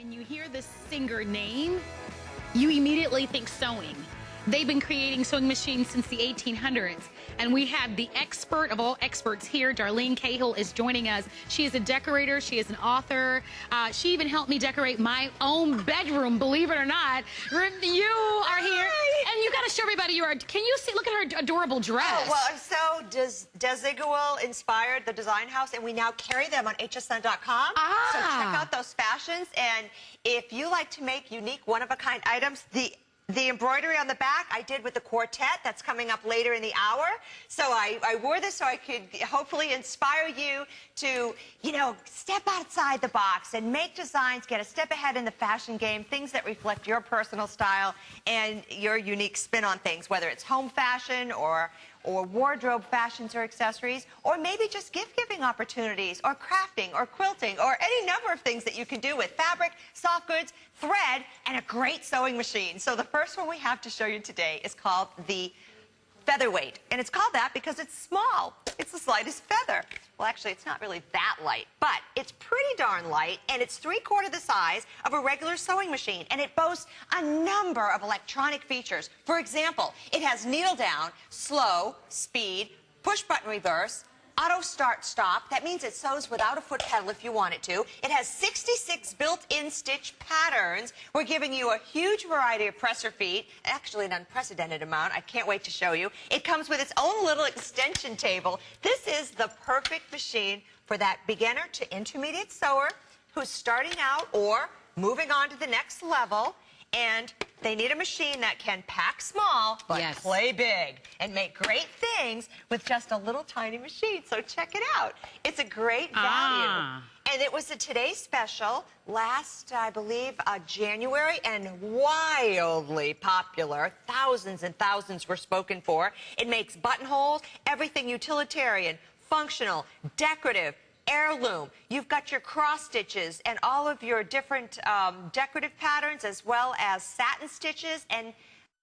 When you hear this singer name, you immediately think sewing. They've been creating sewing machines since the 1800s. And we have the expert of all experts here. Darlene Cahill is joining us. She is a decorator. She is an author. She even helped me decorate my own bedroom, believe it or not. You are here. And you got to show everybody your art. Can you see? Look at her adorable dress. Oh, well, I'm so Desigual inspired, the design house, and we now carry them on hsn.com. So check out those fashions. And if you like to make unique, one-of-a-kind items, the embroidery on the back I did with the quartet. That's coming up later in the hour. So I wore this so I could hopefully inspire you to, you know, step outside the box and make designs, get a step ahead in the fashion game, things that reflect your personal style and your unique spin on things, whether it's home fashion or wardrobe fashions or accessories, or maybe just gift-giving opportunities, or crafting, or quilting, or any number of things that you can do with fabric, soft goods, thread, and a great sewing machine. So the first one we have to show you today is called the Featherweight, and it's called that because it's small. It's the lightest feather. Well, actually, it's not really that light, but it's pretty darn light, and it's 3/4 the size of a regular sewing machine, and it boasts a number of electronic features. For example, it has needle down, slow, speed, push button reverse, auto start stop. That means it sews without a foot pedal if you want it to. It has 66 built-in stitch patterns. We're giving you a huge variety of presser feet, actually an unprecedented amount. I can't wait to show you. It comes with its own little extension table. This is the perfect machine for that beginner to intermediate sewer who's starting out or moving on to the next level. And they need a machine that can pack small, but play big and make great things with just a little tiny machine. So check it out. It's a great value. And it was a today's special last, I believe, January, and wildly popular. Thousands and thousands were spoken for. It makes buttonholes, everything utilitarian, functional, decorative, heirloom. You've got your cross stitches and all of your different decorative patterns, as well as satin stitches, and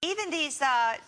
even these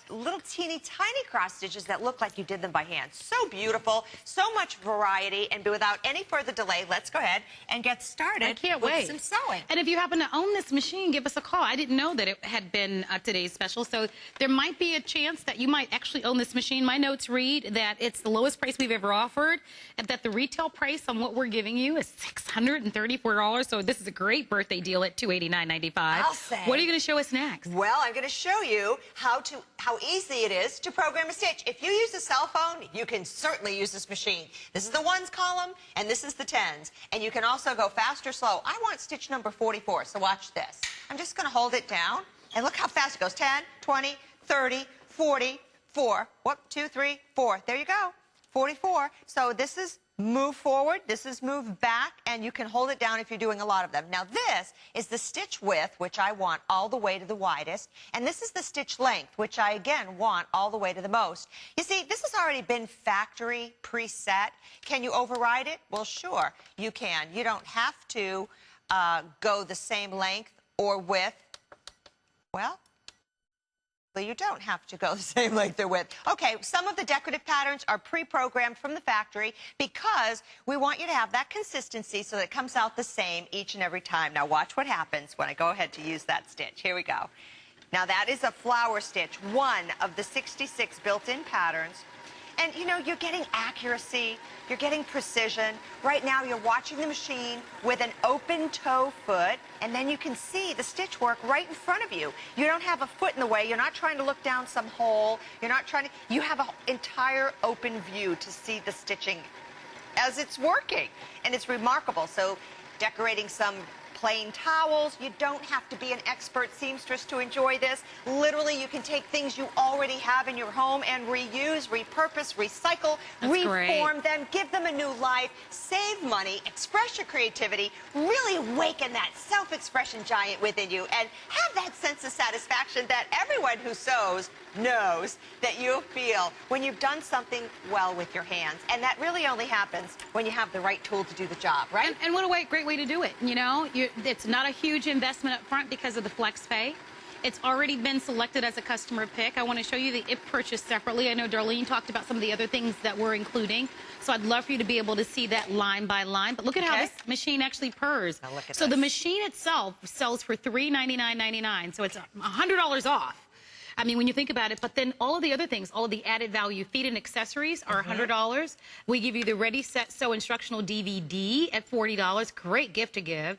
little teeny tiny cross stitches that look like you did them by hand. So beautiful, so much variety, and without any further delay, let's go ahead and get started. I can't wait. Some sewing. And if you happen to own this machine, give us a call. I didn't know that it had been today's special, so there might be a chance that you might actually own this machine. My notes read that it's the lowest price we've ever offered, and that the retail price on what we're giving you is $634. So this is a great birthday deal at $289.95. I'll say. What are you going to show us next? Well, I'm going to show you how easy it is to program a stitch. If you use a cell phone, you can certainly use this machine. This is the ones column, and this is the tens. And you can also go fast or slow. I want stitch number 44, so watch this. I'm just going to hold it down, and look how fast it goes. 10, 20, 30, 40, 4. Whoop, 2, 3, 4. There you go. 44. So this is move forward, this is move back, and you can hold it down if you're doing a lot of them. Now this is the stitch width, which I want all the way to the widest, and this is the stitch length, which I again want all the way to the most. You see, this has already been factory preset. Can you override it? Well, sure, you can. You don't have to go the same length or width. Well, you don't have to go the same length or width. Okay, some of the decorative patterns are pre-programmed from the factory because we want you to have that consistency so that it comes out the same each and every time. Now watch what happens when I go ahead to use that stitch. Here we go. Now that is a flower stitch, one of the 66 built-in patterns. And, you know, you're getting accuracy, you're getting precision. Right now, you're watching the machine with an open toe foot, and then you can see the stitch work right in front of you. You don't have a foot in the way. You're not trying to look down some hole. You're not trying to... You have an entire open view to see the stitching as it's working, and it's remarkable. So, decorating some plain towels. You don't have to be an expert seamstress to enjoy this. Literally, you can take things you already have in your home and reuse, repurpose, recycle, reform them, give them a new life, save money, express your creativity, really awaken that self-expression giant within you, and have that sense of satisfaction that everyone who sews knows that you feel when you've done something well with your hands. And that really only happens when you have the right tool to do the job, right? And what a great way to do it, you know? It's not a huge investment up front because of the flex pay. It's already been selected as a customer pick. I want to show you the if purchase separately. I know Darlene talked about some of the other things that we're including, so I'd love for you to be able to see that line by line. But look at how this machine actually purrs. Now look at so this. the machine itself sells for $399.99, so it's $100 off. I mean, when you think about it, but then all of the other things, all of the added value feet and accessories are $100. We give you the Ready, Set, Sew instructional DVD at $40. Great gift to give.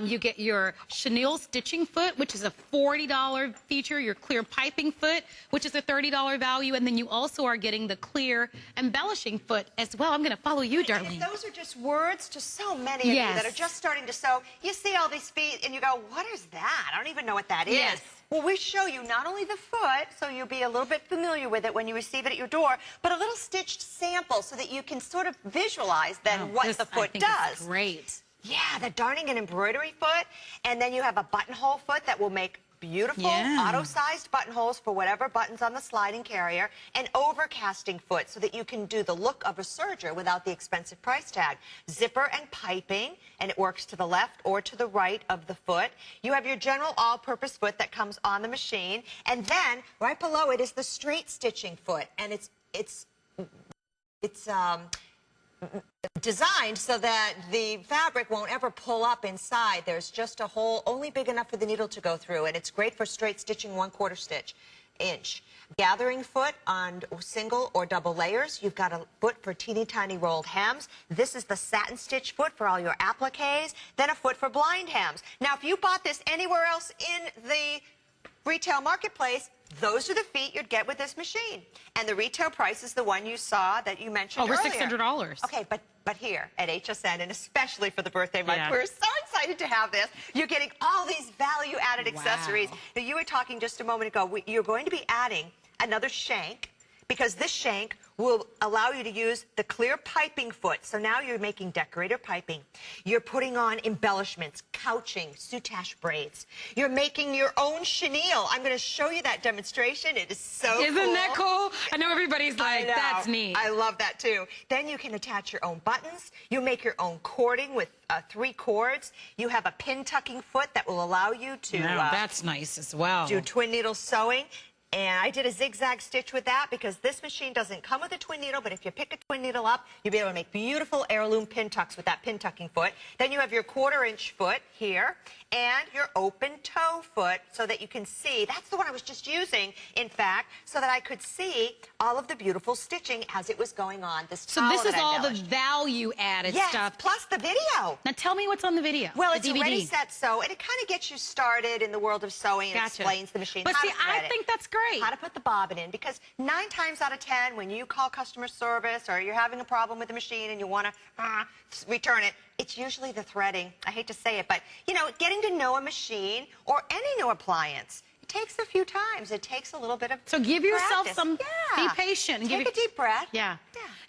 You get your chenille stitching foot, which is a $40 feature, your clear piping foot, which is a $30 value, and then you also are getting the clear embellishing foot as well. I'm going to follow you, Darlene. Those are just words to so many of you that are just starting to sew. You see all these feet and you go, what is that? I don't even know what that is. Well, we show you not only the foot, so you'll be a little bit familiar with it when you receive it at your door, but a little stitched sample so that you can sort of visualize then what the foot does. Great. Yeah, the darning and embroidery foot, and then you have a buttonhole foot that will make beautiful auto-sized buttonholes for whatever buttons on the sliding carrier, and overcasting foot so that you can do the look of a serger without the expensive price tag. Zipper and piping, and it works to the left or to the right of the foot. You have your general all-purpose foot that comes on the machine, and then right below it is the straight stitching foot, and it's designed so that the fabric won't ever pull up inside. There's just a hole only big enough for the needle to go through, and it's great for straight stitching 1/4 stitch inch. Gathering foot on single or double layers. You've got a foot for teeny tiny rolled hems. This is the satin stitch foot for all your appliques, then a foot for blind hems. Now, if you bought this anywhere else in the retail marketplace, those are the feet you'd get with this machine. And the retail price is the one you saw that you mentioned Over earlier. $600. Okay, but here at HSN, and especially for the birthday month, we're so excited to have this. You're getting all these value-added accessories. Now, you were talking just a moment ago, you're going to be adding another shank, because this shank will allow you to use the clear piping foot. So now you're making decorative piping. You're putting on embellishments, couching, soutache braids. You're making your own chenille. I'm going to show you that demonstration. It is so cool. Isn't that cool? I know everybody's like, that's neat. I love that too. Then you can attach your own buttons. You make your own cording with 3 cords. You have a pin tucking foot that will allow you to that's nice as well. Do twin needle sewing. And I did a zigzag stitch with that because this machine doesn't come with a twin needle, but if you pick a twin needle up, you'll be able to make beautiful heirloom pin tucks with that pin tucking foot. Then you have your 1/4 inch foot here and your open toe foot so that you can see. That's the one I was just using, in fact, so that I could see all of the beautiful stitching as it was going on. So this is all the value-added stuff. Plus the video. Now tell me what's on the video. Well, it's DVD. a ready, set, sew, and it kind of gets you started in the world of sewing and explains the machine. But see, I think that's great. How to put the bobbin in, because 9 times out of 10, when you call customer service or you're having a problem with the machine and you want to return it, it's usually the threading. I hate to say it, but, you know, getting to know a machine or any new appliance, it takes a few times. It takes a little bit of So give yourself practice. some, be patient. And Take a deep breath.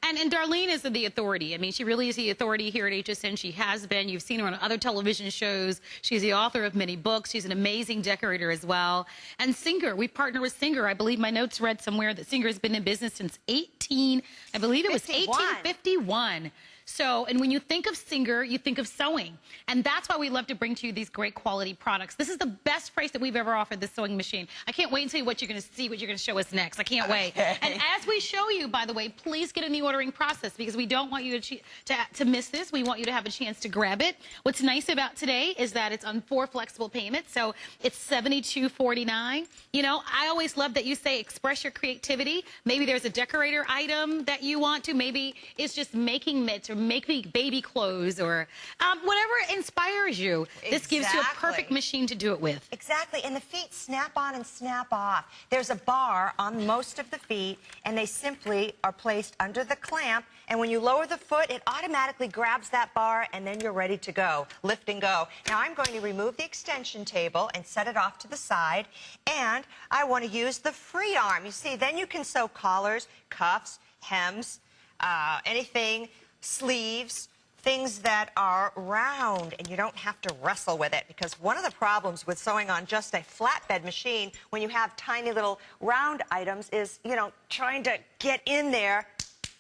And Darlene is the authority. I mean, she really is the authority here at HSN. She has been. You've seen her on other television shows. She's the author of many books. She's an amazing decorator as well. And Singer, we partner with Singer. I believe my notes read somewhere that Singer has been in business since 1851. So, and when you think of Singer, you think of sewing. And that's why we love to bring to you these great quality products. This is the best price that we've ever offered this sewing machine. I can't wait until what you're going to see, what you're going to show us next. I can't wait. And as we show you, by the way, please get in the ordering process because we don't want you to miss this. We want you to have a chance to grab it. What's nice about today is that it's on 4 flexible payments. So it's $72.49. You know, I always love that you say express your creativity. Maybe there's a decorator item that you want to. Maybe it's just making mitts or making baby clothes or whatever inspires you. This gives you a perfect machine to do it with. Exactly, and the feet snap on and snap off. There's a bar on most of the feet, and they simply are placed under the clamp, and when you lower the foot, it automatically grabs that bar, and then you're ready to go. Lift and go. Now, I'm going to remove the extension table and set it off to the side, and I want to use the free arm. You see, then you can sew collars, cuffs, hems, anything, sleeves, things that are round, and you don't have to wrestle with it, because one of the problems with sewing on just a flatbed machine when you have tiny little round items is, you know, trying to get in there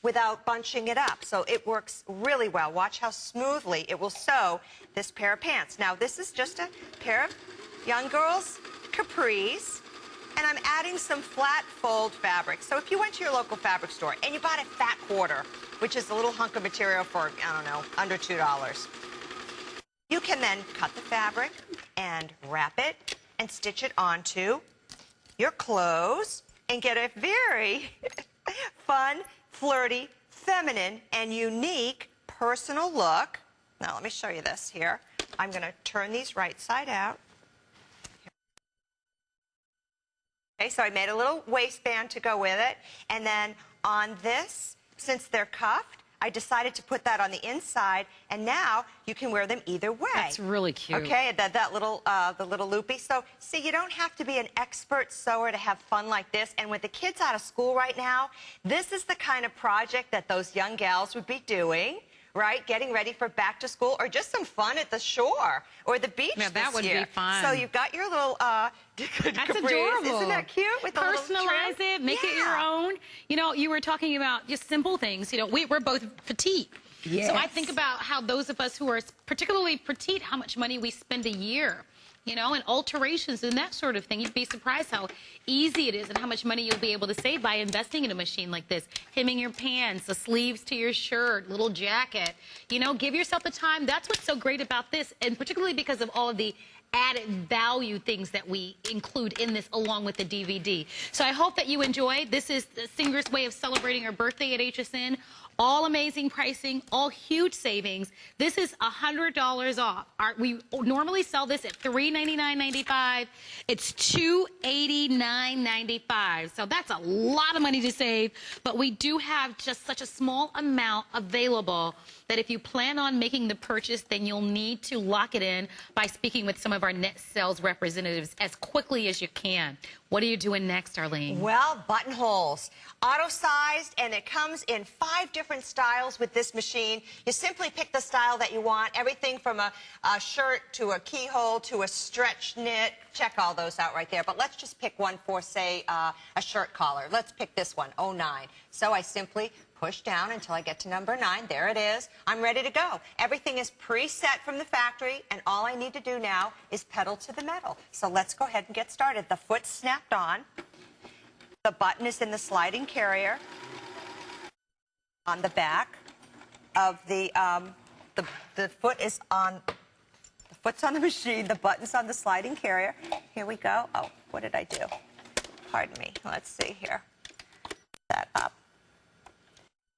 without bunching it up. So it works really well. Watch how smoothly it will sew this pair of pants. Now, this is just a pair of young girls' capris, and I'm adding some flat fold fabric. So if you went to your local fabric store and you bought a fat quarter, which is a little hunk of material for, I don't know, under $2, you can then cut the fabric and wrap it and stitch it onto your clothes and get a very fun, flirty, feminine, and unique personal look. Now, let me show you this here. I'm going to turn these right side out. Okay, so I made a little waistband to go with it. And then on this, since they're cuffed, I decided to put that on the inside, and now you can wear them either way. That's really cute. Okay, that little, the little loopy. So, see, you don't have to be an expert sewer to have fun like this. And with the kids out of school right now, this is the kind of project that those young gals would be doing, right? Getting ready for back to school or just some fun at the shore or the beach Now, that would be fun. So you've got your little That's capris. adorable. Isn't that cute? With the Personalize it, make it your own. You know, you were talking about just simple things. You know, we're both petite. Yes. So I think about how those of us who are particularly petite, how much money we spend a year, you know, and alterations and that sort of thing. You'd be surprised how easy it is and how much money you'll be able to save by investing in a machine like this. Hemming your pants, the sleeves to your shirt, little jacket. You know, give yourself the time. That's what's so great about this, and particularly because of all of the added value things that we include in this along with the DVD. So I hope that you enjoyed. This is the Singer's way of celebrating her birthday at HSN. All amazing pricing, all huge savings. This is $100 off. We normally sell this at $399.95. It's $289.95. So that's a lot of money to save, but we do have just such a small amount available that if you plan on making the purchase, then you'll need to lock it in by speaking with some of our net sales representatives as quickly as you can. What are you doing next, Arlene? Well, buttonholes, auto-sized, and it comes in 5 different styles with this machine. You simply pick the style that you want, everything from a shirt to a keyhole to a stretch knit. Check all those out right there. But let's just pick one for, say, a shirt collar. Let's pick this one, 09. So I simply push down until I get to number 9. There it is. I'm ready to go. Everything is preset from the factory, and all I need to do now is pedal to the metal. So let's go ahead and get started. The foot's snapped on. The button is in the sliding carrier on the back of the foot is on, the foot's on the machine, the button's on the sliding carrier. Here we go. Oh, what did I do? Pardon me. Let's see here. That up.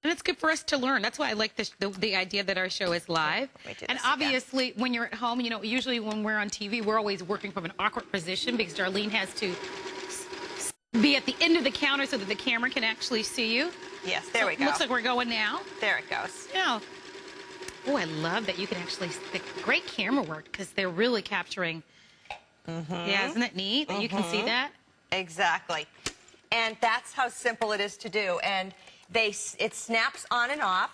And it's good for us to learn. That's why I like the idea that our show is live. And obviously, when you're at home, you know, usually when we're on TV, we're always working from an awkward position because Darlene has to be at the end of the counter so that the camera can actually see you. Yes, there we go. Looks like we're going now. There it goes. You know, oh, I love that you can actually, great camera work because they're really capturing. Yeah, isn't that neat that you can see that? Exactly. And that's how simple it is to do. And it snaps on and off.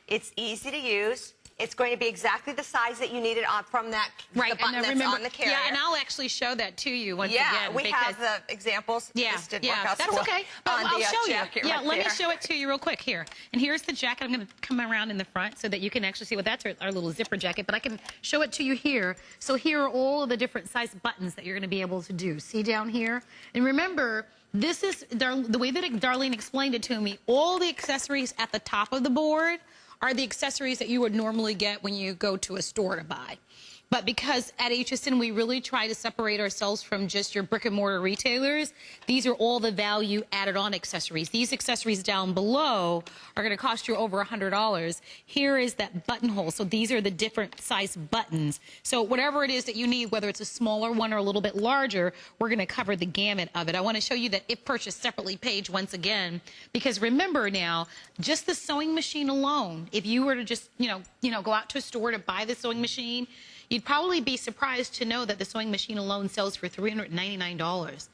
It's easy to use. It's going to be exactly the size that you need it on from that the button that's on the carrier. Yeah, and I'll actually show that to you once again. Yeah, we have the examples. This didn't work out that's well okay. I'll show you. Yeah, right let me show it to you real quick here. And here's the jacket. I'm going to come around in the front so that you can actually see what that's our little zipper jacket. But I can show it to you here. So here are all of the different size buttons that you're going to be able to do. See down here? And remember, this is the way that Darlene explained it to me. All the accessories at the top of the board are the accessories that you would normally get when you go to a store to buy. But because at HSN we really try to separate ourselves from just your brick and mortar retailers, these are all the value added on accessories. These accessories down below are going to cost you over $100. Here is that buttonhole. So these are the different size buttons. So whatever it is that you need, whether it's a smaller one or a little bit larger, we're going to cover the gamut of it. I want to show you that if purchased separately page once again, because remember now, just the sewing machine alone, if you were to just, you know, go out to a store to buy the sewing machine, you'd probably be surprised to know that the sewing machine alone sells for $399.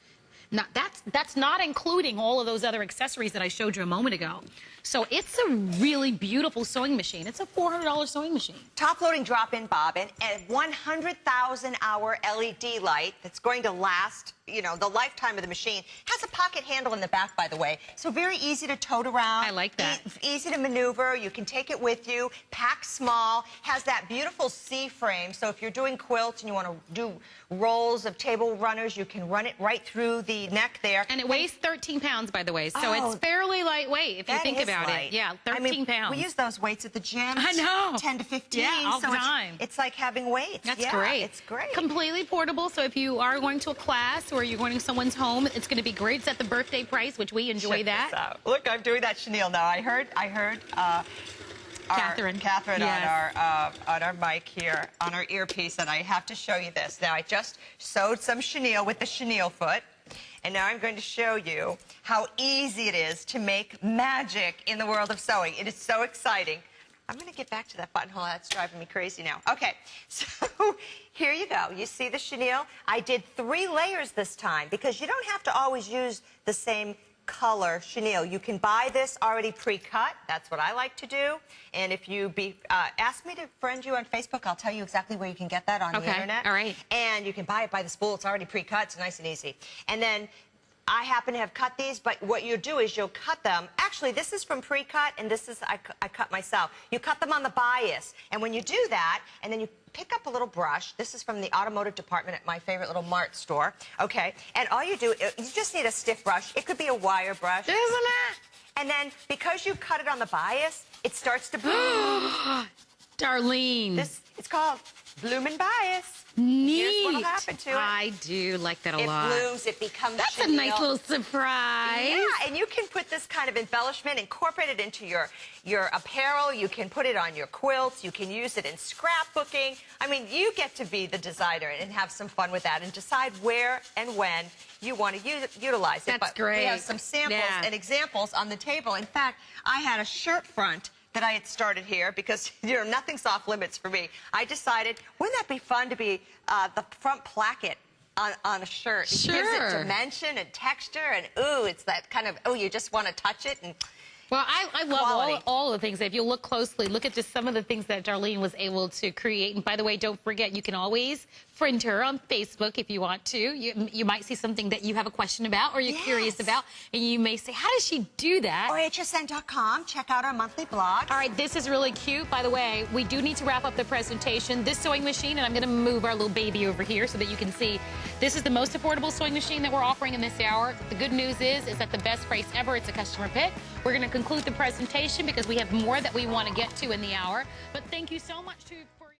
Now, that's not including all of those other accessories that I showed you a moment ago. So it's a really beautiful sewing machine. It's a $400 sewing machine. Top-loading drop-in bobbin and 100,000-hour LED light that's going to last, you know, the lifetime of the machine. Has a pocket handle in the back, by the way, so very easy to tote around. I like that. Easy to maneuver. You can take it with you. Packed small. Has that beautiful C-frame, so if you're doing quilts and you want to do rolls of table runners, you can run it right through the neck there. And it weighs 13 pounds, by the way, so it's fairly lightweight if you think about it. Yeah, 13 pounds. We use those weights at the gym. I know. 10 to 15. Yeah, all the time. It's like having weights. That's great. It's great. Completely portable, so if you are going to a class or you're going to someone's home, it's going to be great. It's at the birthday price, which we enjoy. Check that. This out. Look, I'm doing that chenille now. I heard Catherine yes. on our mic here, on our earpiece, and I have to show you this. Now, I just sewed some chenille with the chenille foot, and now I'm going to show you how easy it is to make magic in the world of sewing. It is so exciting. I'm going to get back to that buttonhole. That's driving me crazy now. Okay, so here you go. You see the chenille? I did 3 layers this time because you don't have to always use the same color chenille. You can buy this already pre-cut. That's what I like to do. And if you ask me to friend you on Facebook, I'll tell you exactly where you can get that on the internet. All right. And you can buy it by the spool. It's already pre-cut. It's nice and easy. And then I happen to have cut these, but what you'll do is you'll cut them. Actually, this is from pre-cut, and this is I cut myself. You cut them on the bias. And when you do that, and then you pick up a little brush. This is from the automotive department at my favorite little Mart store. Okay, and all you do, you just need a stiff brush. It could be a wire brush. Isn't it? And then, because you cut it on the bias, it starts to bloom. Darlene. It's called bloomin' bias. Neat. Here's what'll happen to it. I do like that a lot. It blooms, it becomes That's chenille. a nice little surprise. Yeah, and you can put this kind of embellishment, incorporate it into your apparel. You can put it on your quilts. You can use it in scrapbooking. I mean, you get to be the designer and have some fun with that and decide where and when you want to utilize it. That's great. We have some samples and examples on the table. In fact, I had a shirt front that I had started here because, you know, nothing's off limits for me. I decided, wouldn't that be fun to be the front placket on a shirt? It gives it dimension and texture, and ooh, it's that kind of, oh, you just want to touch it. And well, I love all the things. If you look closely, look at just some of the things that Darlene was able to create. And by the way, don't forget, you can always friend her on Facebook if you want to. You might see something that you have a question about or you're curious about, and you may say, how does she do that? Or HSN.com. Check out our monthly blog. All right, this is really cute. By the way, we do need to wrap up the presentation. This sewing machine, and I'm going to move our little baby over here so that you can see, this is the most affordable sewing machine that we're offering in this hour. The good news is at the best price ever. It's a customer pick. We're going to conclude the presentation because we have more that we want to get to in the hour. But thank you so much to